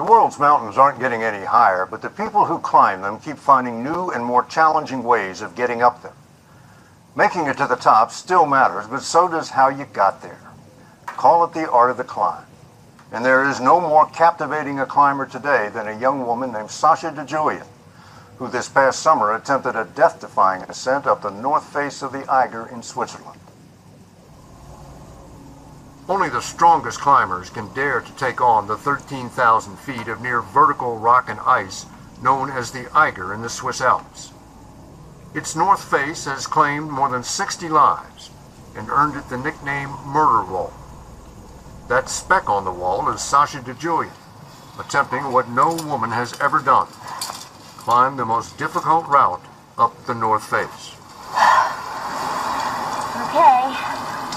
The world's mountains aren't getting any higher, but the people who climb them keep finding new and more challenging ways of getting up them. Making it to the top still matters, but so does how you got there. Call it the art of the climb. And there is no more captivating a climber today than a young woman named Sasha DeJulian, who this past summer attempted a death-defying ascent up the north face of the Eiger in Switzerland. Only the strongest climbers can dare to take on the 13,000 feet of near vertical rock and ice known as the Eiger in the Swiss Alps. Its north face has claimed more than 60 lives and earned it the nickname Murder Wall. That speck on the wall is Sasha DeJulian, attempting what no woman has ever done: climb the most difficult route up the north face. Okay.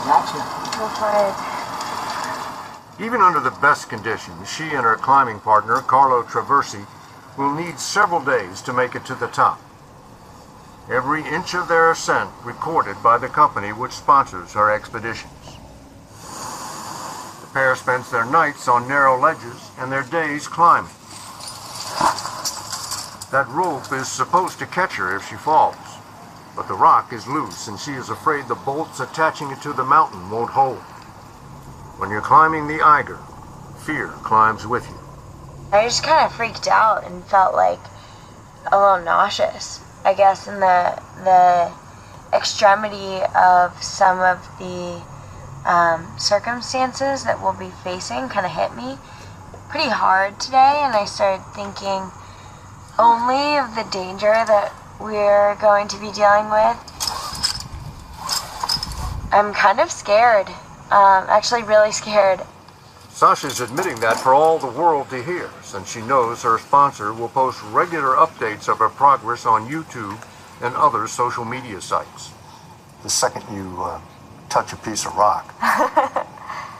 Gotcha. Go for it. Even under the best conditions, she and her climbing partner, Carlo Traversi, will need several days to make it to the top. Every inch of their ascent recorded by the company which sponsors her expeditions. The pair spends their nights on narrow ledges and their days climbing. That rope is supposed to catch her if she falls, but the rock is loose and she is afraid the bolts attaching it to the mountain won't hold. When you're climbing the Eiger, fear climbs with you. I just kind of freaked out and felt like a little nauseous, I guess, in the extremity of some of the circumstances that we'll be facing kind of hit me pretty hard today, and I started thinking only of the danger that we're going to be dealing with. I'm kind of scared, actually really scared. Sasha's admitting that for all the world to hear, since she knows her sponsor will post regular updates of her progress on YouTube and other social media sites. The second you touch a piece of rock,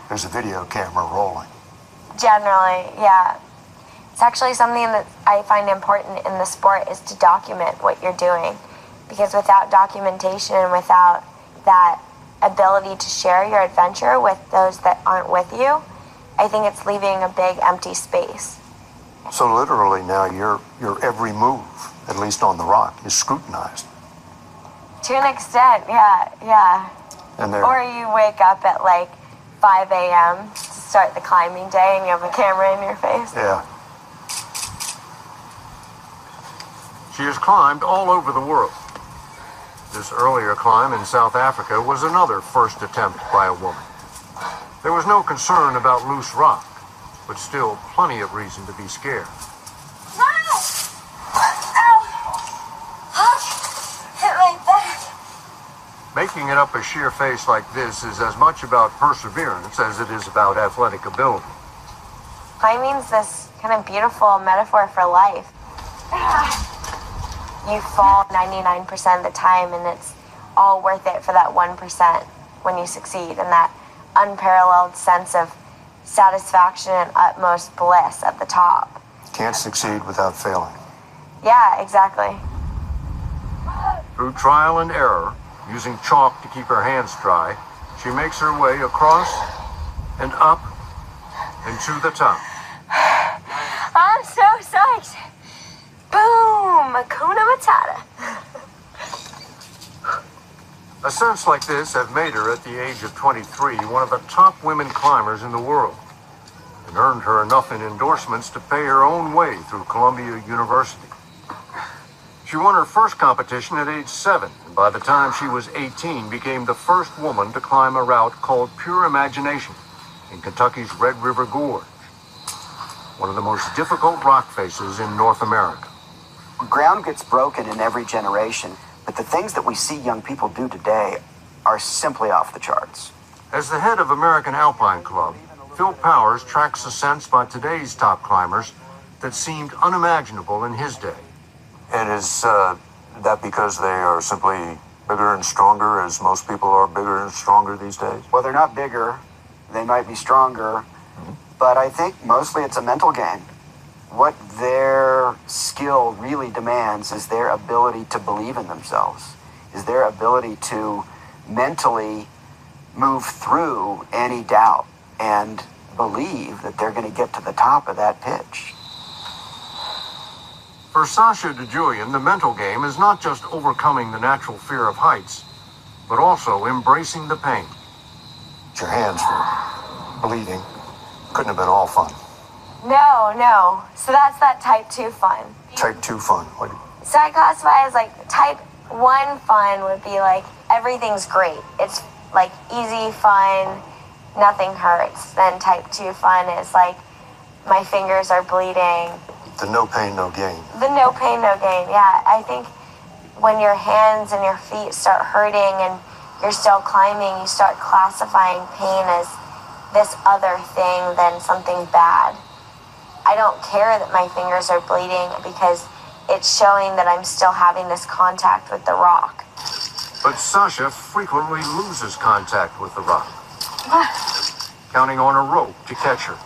there's a video camera rolling. Generally, yeah. It's actually something that I find important in the sport, is to document what you're doing. Because without documentation and without that ability to share your adventure with those that aren't with you, I think it's leaving a big empty space. So literally now your every move, at least on the rock, is scrutinized. To an extent, yeah. And or you wake up at like 5 a.m. to start the climbing day and you have a camera in your face. Yeah. She has climbed all over the world. This earlier climb in South Africa was another first attempt by a woman. There was no concern about loose rock, but still plenty of reason to be scared. No! Ow! Hit my back. Making it up a sheer face like this is as much about perseverance as it is about athletic ability. Climbing's this kind of beautiful metaphor for life. You fall 99% of the time, and it's all worth it for that 1% when you succeed, and that unparalleled sense of satisfaction and utmost bliss at the top. Can't succeed without failing. Yeah, exactly. Through trial and error, using chalk to keep her hands dry, she makes her way across and up and to the top. I'm so psyched. Boom! Hakuna Matata. Ascents like this have made her, at the age of 23, one of the top women climbers in the world, and earned her enough in endorsements to pay her own way through Columbia University. She won her first competition at age 7, and by the time she was 18, became the first woman to climb a route called Pure Imagination in Kentucky's Red River Gorge, one of the most difficult rock faces in North America. Ground gets broken in every generation, but the things that we see young people do today are simply off the charts. As the head of American Alpine Club, Phil Powers tracks ascents by today's top climbers that seemed unimaginable in his day. And is that because they are simply bigger and stronger, as most people are bigger and stronger these days? Well, they're not bigger. They might be stronger, but I think mostly it's a mental game. What their skill really demands is their ability to believe in themselves, is their ability to mentally move through any doubt. And believe that they're going to get to the top of that pitch. For Sasha DeJulian, the mental game is not just overcoming the natural fear of heights, but also embracing the pain. Your hands were bleeding. Couldn't have been all fun. No. So that's that type 2 fun. Type 2 fun. So I classify as like type 1 fun would be like everything's great. It's like easy fun, nothing hurts. Then type 2 fun is like my fingers are bleeding. The no pain, no gain. The no pain, no gain. Yeah, I think when your hands and your feet start hurting and you're still climbing, you start classifying pain as this other thing than something bad. I don't care that my fingers are bleeding because it's showing that I'm still having this contact with the rock. But Sasha frequently loses contact with the rock, counting on a rope to catch her.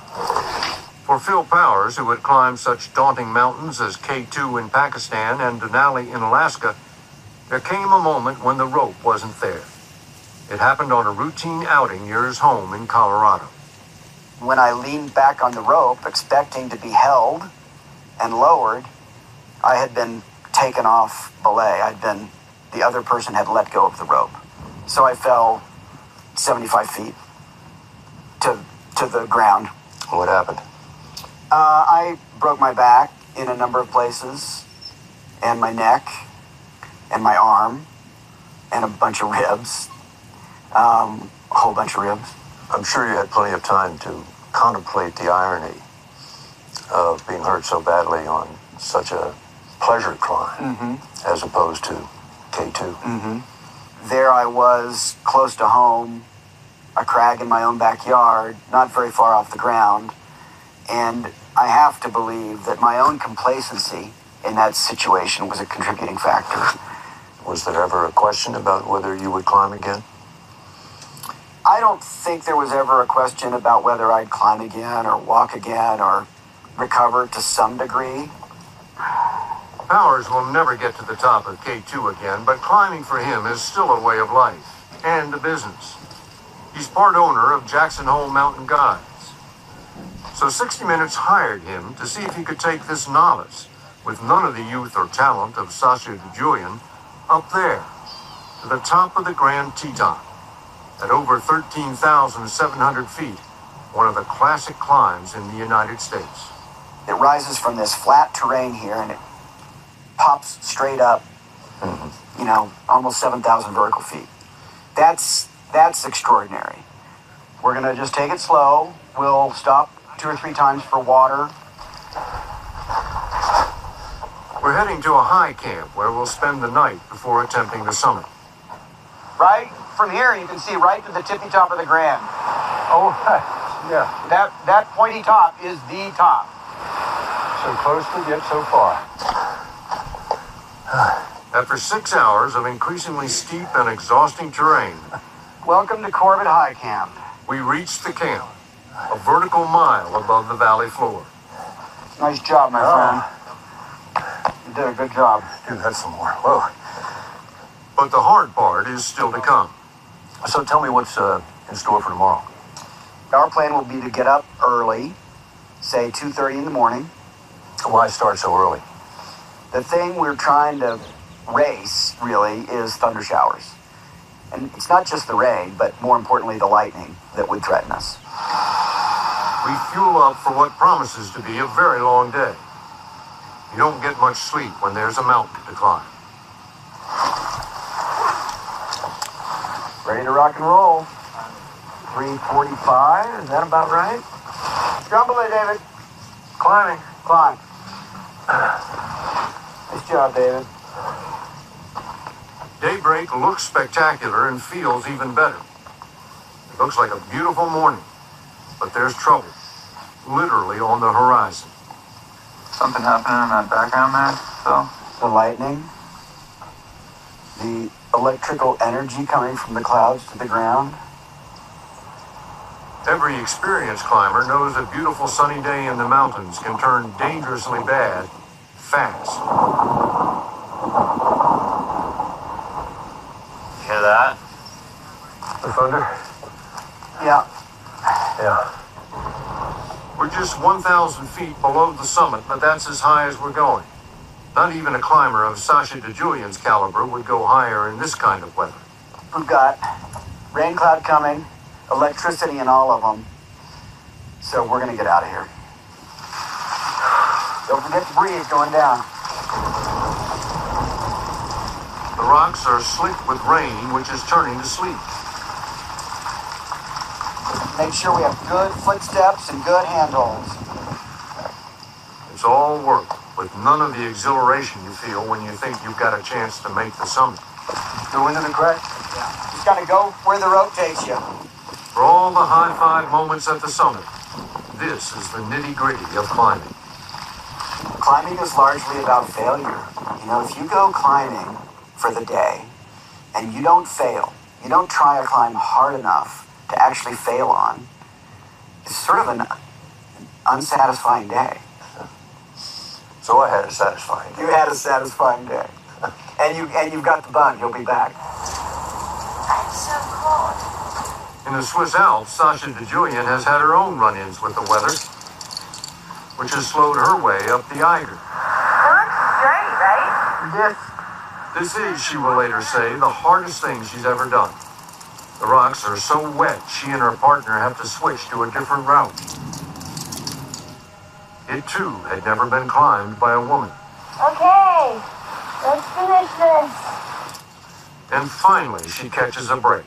For Phil Powers, who had climbed such daunting mountains as K2 in Pakistan and Denali in Alaska, there came a moment when the rope wasn't there. It happened on a routine outing near his home in Colorado. When I leaned back on the rope, expecting to be held and lowered, I had been taken off belay. The other person had let go of the rope. So I fell 75 feet to the ground. What happened? I broke my back in a number of places, and my neck, and my arm, and a bunch of ribs. A whole bunch of ribs. I'm sure you had plenty of time to contemplate the irony of being hurt so badly on such a pleasure climb, as opposed to K2. There I was, close to home, a crag in my own backyard, not very far off the ground, and I have to believe that my own complacency in that situation was a contributing factor. Was there ever a question about whether you would climb again? I don't think there was ever a question about whether I'd climb again or walk again or recover to some degree. Powers will never get to the top of K2 again, but climbing for him is still a way of life and a business. He's part owner of Jackson Hole Mountain Guides. So 60 Minutes hired him to see if he could take this novice, with none of the youth or talent of Sasha DeJulian, up there, to the top of the Grand Teton, at over 13,700 feet, one of the classic climbs in the United States. It rises from this flat terrain here and it pops straight up, almost 7,000 vertical feet. That's extraordinary. We're gonna just take it slow. We'll stop 2 or 3 times for water. We're heading to a high camp where we'll spend the night before attempting the summit. Right from here, you can see right to the tippy top of the Grand. Oh, yeah. That pointy top is the top. So close to yet so far. After 6 hours of increasingly steep and exhausting terrain, Welcome to Corbett High Camp. we reached the camp, a vertical mile above the valley floor. Nice job, my friend. You did a good job. Dude, that's some more. Whoa. But the hard part is still to come. So tell me what's in store for tomorrow. Our plan will be to get up early, say 2:30 in the morning. Why start so early? The thing we're trying to race, really, is thunder showers. And it's not just the rain, but more importantly, the lightning that would threaten us. We fuel up for what promises to be a very long day. You don't get much sleep when there's a mountain to climb. Ready to rock and roll. 3:45, is that about right? Jumble it, David. Climbing. Climb. Nice job, David. Daybreak looks spectacular and feels even better. It looks like a beautiful morning, but there's trouble, literally on the horizon. Something happening in that background there, Phil? The lightning. The electrical energy coming from the clouds to the ground. Every experienced climber knows a beautiful sunny day in the mountains can turn dangerously bad fast. Hear that? The thunder? Yeah. Yeah. We're just 1,000 feet below the summit, but that's as high as we're going. Not even a climber of Sasha DeJulian's caliber would go higher in this kind of weather. We've got rain cloud coming, electricity in all of them. So we're gonna get out of here. Don't forget to breathe going down. The rocks are slick with rain, which is turning to sleet. Make sure we have good footsteps and good handholds. It's all work, with none of the exhilaration you feel when you think you've got a chance to make the summit. Go into the crest. Yeah. Just gotta go where the road takes you. For all the high-five moments at the summit, this is the nitty-gritty of climbing. Climbing is largely about failure. You know, if you go climbing for the day and you don't fail, you don't try to climb hard enough to actually fail on, it's sort of an unsatisfying day. So I had a satisfying day. You had a satisfying day. And you've got the bug, you'll be back. I'm so cold. In the Swiss Alps, Sasha DeJulian has had her own run-ins with the weather, which has slowed her way up the Eiger. It looks great, right? Yes. This is, she will later say, the hardest thing she's ever done. The rocks are so wet, she and her partner have to switch to a different route. It, too, had never been climbed by a woman. Okay, let's finish this. And finally, she catches a break.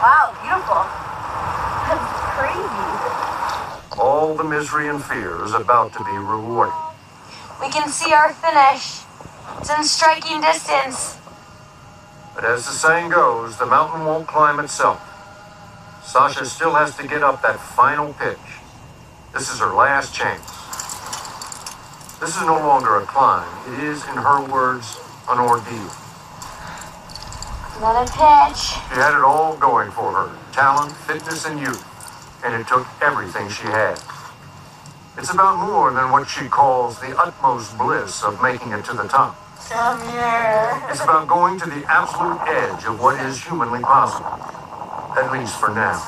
Wow, beautiful. That's crazy. All the misery and fear is about to be rewarded. We can see our finish. It's in striking distance. But as the saying goes, the mountain won't climb itself. Sasha still has to get up that final pitch. This is her last chance. This is no longer a climb. It is, in her words, an ordeal. Another pitch. She had it all going for her. Talent, fitness, and youth. And it took everything she had. It's about more than what she calls the utmost bliss of making it to the top. Come here. It's about going to the absolute edge of what is humanly possible. At least for now.